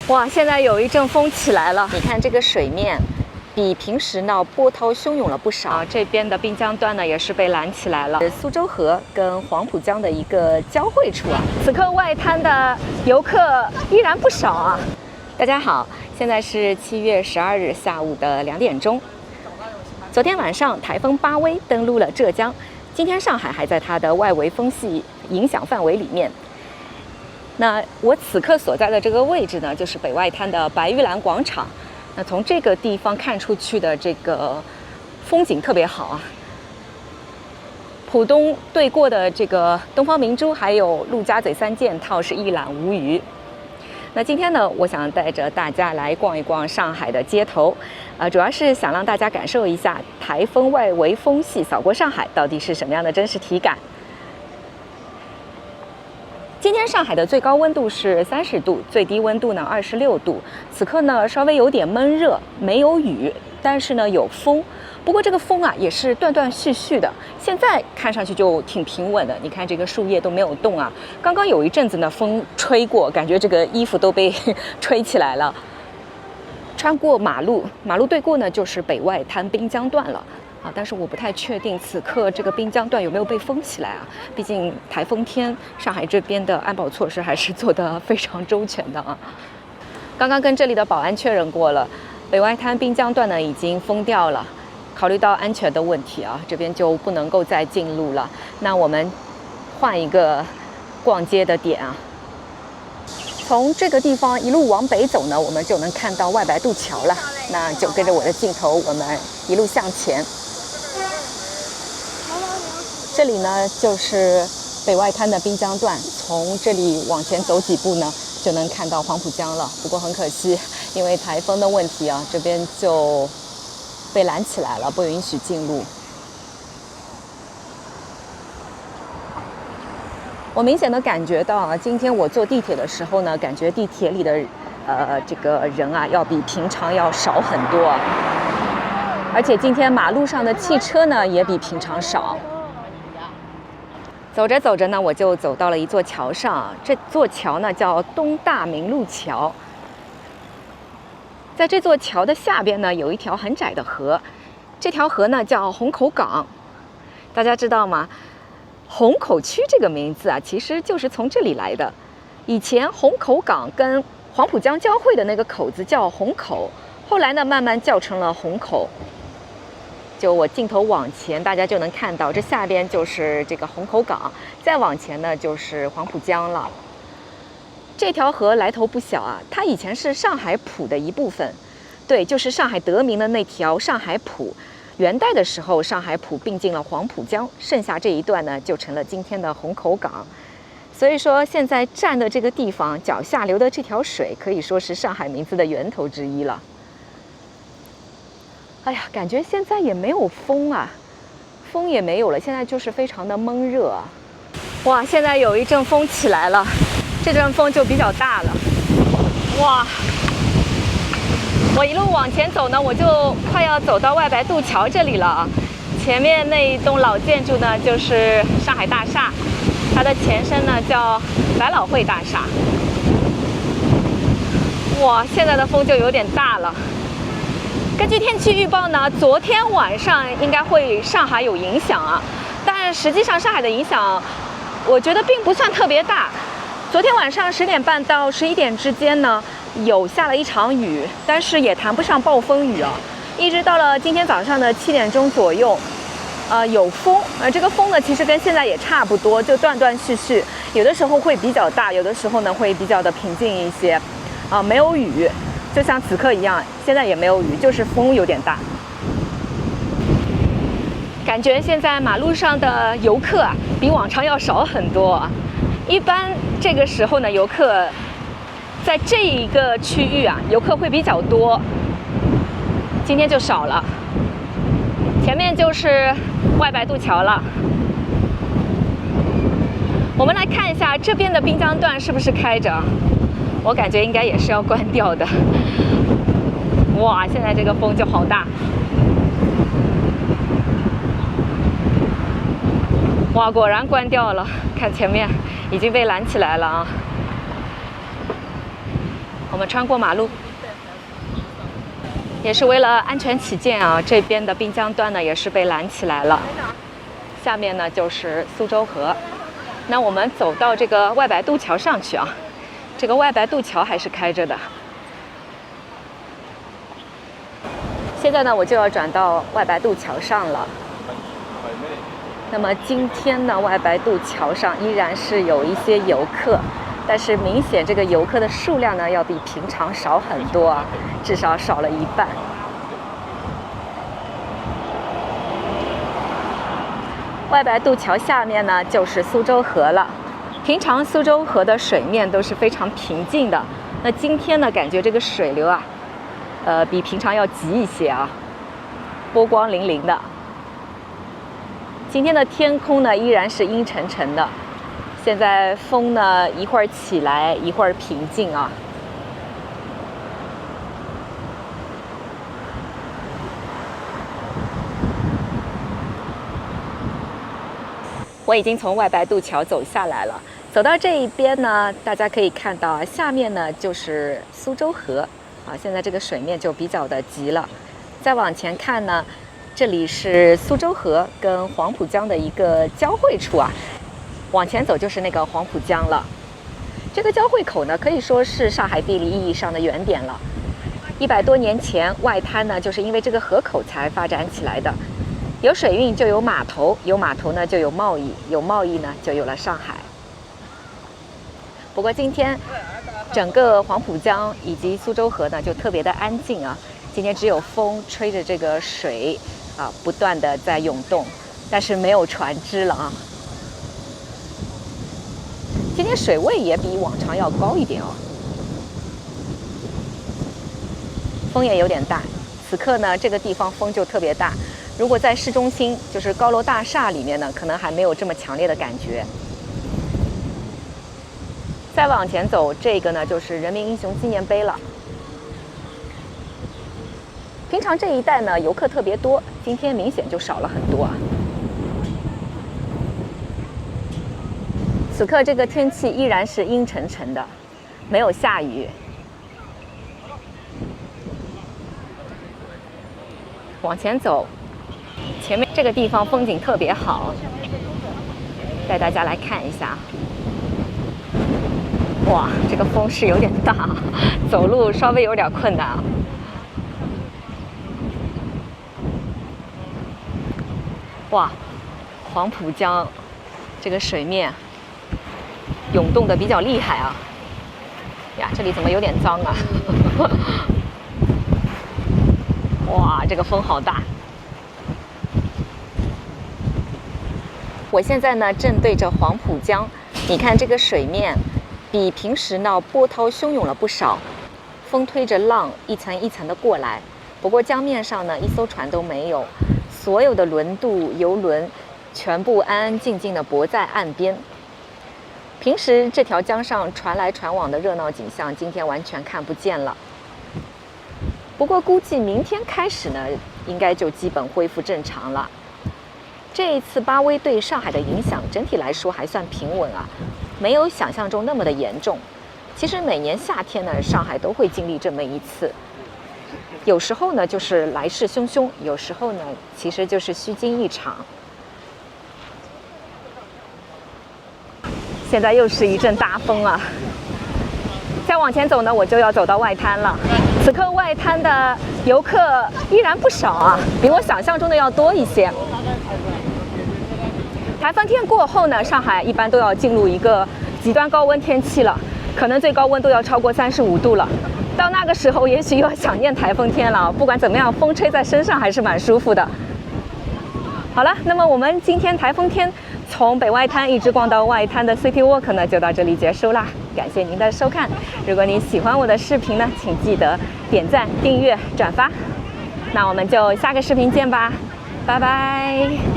哇，現在有一陣風起來了，你看這個水面比平時呢波濤洶湧了不少。這邊的濱江段呢也是被攔起來了，蘇州河跟黃浦江的一個交匯處啊。此刻外灘的遊客依然不少啊。大家好，現在是7月12日下午的2點鐘。昨天晚上颱風巴威登陸了浙江，今天上海還在它的外圍風系影響範圍裡面。那我此刻所在的這個位置呢，就是北外灘的白玉蘭廣場。那從這個地方看出去的這個風景特別好啊。浦東對過的這個東方明珠，還有陸家嘴三件套是一覽無餘。那今天呢，我想帶着大家來逛一逛上海的街頭，主要是想讓大家感受一下颱風外圍風系掃過上海到底是什麼樣的真實體感。今天上海的最高溫度是30度，最低溫度呢26度。此刻呢稍微有點悶熱，沒有雨，但是呢有風。不過這個風啊也是斷斷續續的，現在看上去就挺平穩的。你看這個樹葉都沒有動啊。剛剛有一陣子呢風吹過，感覺這個衣服都被吹起來了。穿過馬路，馬路對過呢就是北外灘濱江段了。但是我不太確定此刻這個濱江段有沒有被封起來啊？畢竟颱風天，上海這邊的安保措施還是做得非常周全的啊。剛剛跟這裡的保安確認過了，北外灘濱江段呢已經封掉了，考慮到安全的問題啊，這邊就不能夠再進入了。那我們換一個逛街的點啊，從這個地方一路往北走呢，我們就能看到外白渡橋了。那就跟着我的鏡頭，我們一路向前。這裡呢就是北外灘的濱江段，從這裡往前走幾步呢，就能看到黃浦江了。不過很可惜，因為颱風的問題啊，這邊就被攔起來了，不允許進入。我明顯的感覺到啊，今天我坐地鐵的時候呢，感覺地鐵裡的這個人啊，要比平常要少很多啊。而且今天馬路上的汽車呢，也比平常少。走着走着呢，我就走到了一座橋上。這座橋呢叫東大明路橋。在這座橋的下邊呢，有一條很窄的河，這條河呢叫虹口港。大家知道嗎？虹口區這個名字啊，其實就是從這裡來的。以前虹口港跟黃浦江交匯的那個口子叫虹口，後來呢慢慢叫成了虹口。就我鏡頭往前，大家就能看到，這下邊就是這個虹口港，再往前呢就是黄浦江了。這條河來頭不小啊，它以前是上海浦的一部分，對，就是上海得名的那條上海浦。元代的時候，上海浦併進了黄浦江，剩下這一段呢就成了今天的虹口港。所以說，現在站的這個地方，腳下流的這條水，可以說是上海名字的源頭之一了。哎呀，感覺現在也沒有風啊，風也沒有了，現在就是非常的悶熱啊。哇，現在有一陣風起來了，這陣風就比較大了。哇，我一路往前走呢，我就快要走到外白渡橋這裡了啊。前面那一棟老建築呢，就是上海大廈，它的前身呢叫百老匯大廈。哇，現在的風就有點大了。根據天氣預報呢，昨天晚上應該會上海有影響啊，但實際上上海的影響，我覺得並不算特別大。昨天晚上10點半到11點之間呢，有下了一場雨，但是也談不上暴風雨啊。一直到了今天早上的7點鐘左右，有風，這個風呢其實跟現在也差不多，就斷斷續續，有的時候會比較大，有的時候呢會比較的平靜一些，沒有雨。就像此刻一樣，現在也沒有雨，就是風有點大。感覺現在馬路上的遊客啊，比往常要少很多。一般這個時候呢，遊客在這一個區域啊，遊客會比較多。今天就少了。前面就是外白渡橋了。我們來看一下這邊的濱江段是不是開着。我感覺應該也是要關掉的。哇，現在這個風就好大。哇，果然關掉了，看前面已經被攔起來了啊。我我們穿過馬路，也是為了安全起見啊，这邊的濱江段呢也是被攔起來了。下面呢就是蘇州河，那我們走到這個外白渡橋上去啊，這個外白渡橋還是開着的。現在呢，我就要轉到外白渡橋上了。那麼今天呢，外白渡橋上依然是有一些遊客，但是明顯這個遊客的數量呢，要比平常少很多啊，至少少了一半。外白渡橋下面呢，就是蘇州河了。平常蘇州河的水面都是非常平靜的，那今天呢，感覺這個水流啊，比平常要急一些啊，波光粼粼的。今天的天空呢，依然是陰沉沉的。現在風呢，一會兒起來，一會兒平靜啊。我已經從外白渡橋走下來了，走到這一邊呢，大家可以看到下面呢就是蘇州河啊。現在這個水面就比較的急了。再往前看呢，這裡是蘇州河跟黃浦江的一個交匯處啊。往前走就是那個黃浦江了。這個交匯口呢，可以說是上海地理意義上的原點了。100多年前，外灘呢就是因為這個河口才發展起來的。有水運就有碼頭，有碼頭呢就有貿易，有貿易呢就有了上海。不過今天整個黃浦江以及蘇州河呢就特別的安靜啊，今天只有風吹着這個水啊不斷的在湧動，但是沒有船隻了啊。今天水位也比往常要高一點哦，風也有點大。此刻呢這個地方風就特別大。如果在市中心，就是高樓大廈裡面呢，可能還沒有這麼強烈的感覺。再往前走，這個呢就是人民英雄紀念碑了。平常這一帶呢遊客特別多，今天明顯就少了很多啊。此刻這個天氣依然是陰沉沉的，沒有下雨。往前走。前面這個地方風景特別好，帶大家來看一下。哇，這個風勢有點大，走路稍微有點困難啊。哇，黃浦江這個水面湧動的比較厲害啊。呀，這裡怎麼有點髒啊？哇，這個風好大。我現在呢正對着黃浦江，你看這個水面比平時呢波濤洶湧了不少，風推着浪一層一層的過來。不過江面上呢一艘船都沒有，所有的輪渡、遊輪全部安安靜靜地泊在岸邊。平時這條江上船來船往的熱鬧景象，今天完全看不見了。不過估計明天開始呢，應該就基本恢復正常了。這一次巴威對上海的影響，整體來說還算平穩啊，沒有想象中那麼的嚴重。其實每年夏天呢，上海都會經歷這麼一次，有時候呢就是來勢洶洶，有時候呢其實就是虛驚一場。現在又是一陣大風啊！再往前走呢，我就要走到外灘了。此刻外灘的遊客依然不少啊，比我想象中的要多一些。台風天過後呢，上海一般都要進入一個極端高溫天氣了，可能最高溫度要超過35度了。到那個時候，也許又要想念台風天了。不管怎麼樣，風吹在身上還是蠻舒服的。好了，那麼我們今天台風天從北外灘一直逛到外灘的 City Walk 呢，就到這裡結束啦。感謝您的收看。如果您喜歡我的視頻呢，請記得點讚、訂閱、轉發。那我們就下個視頻見吧，拜拜。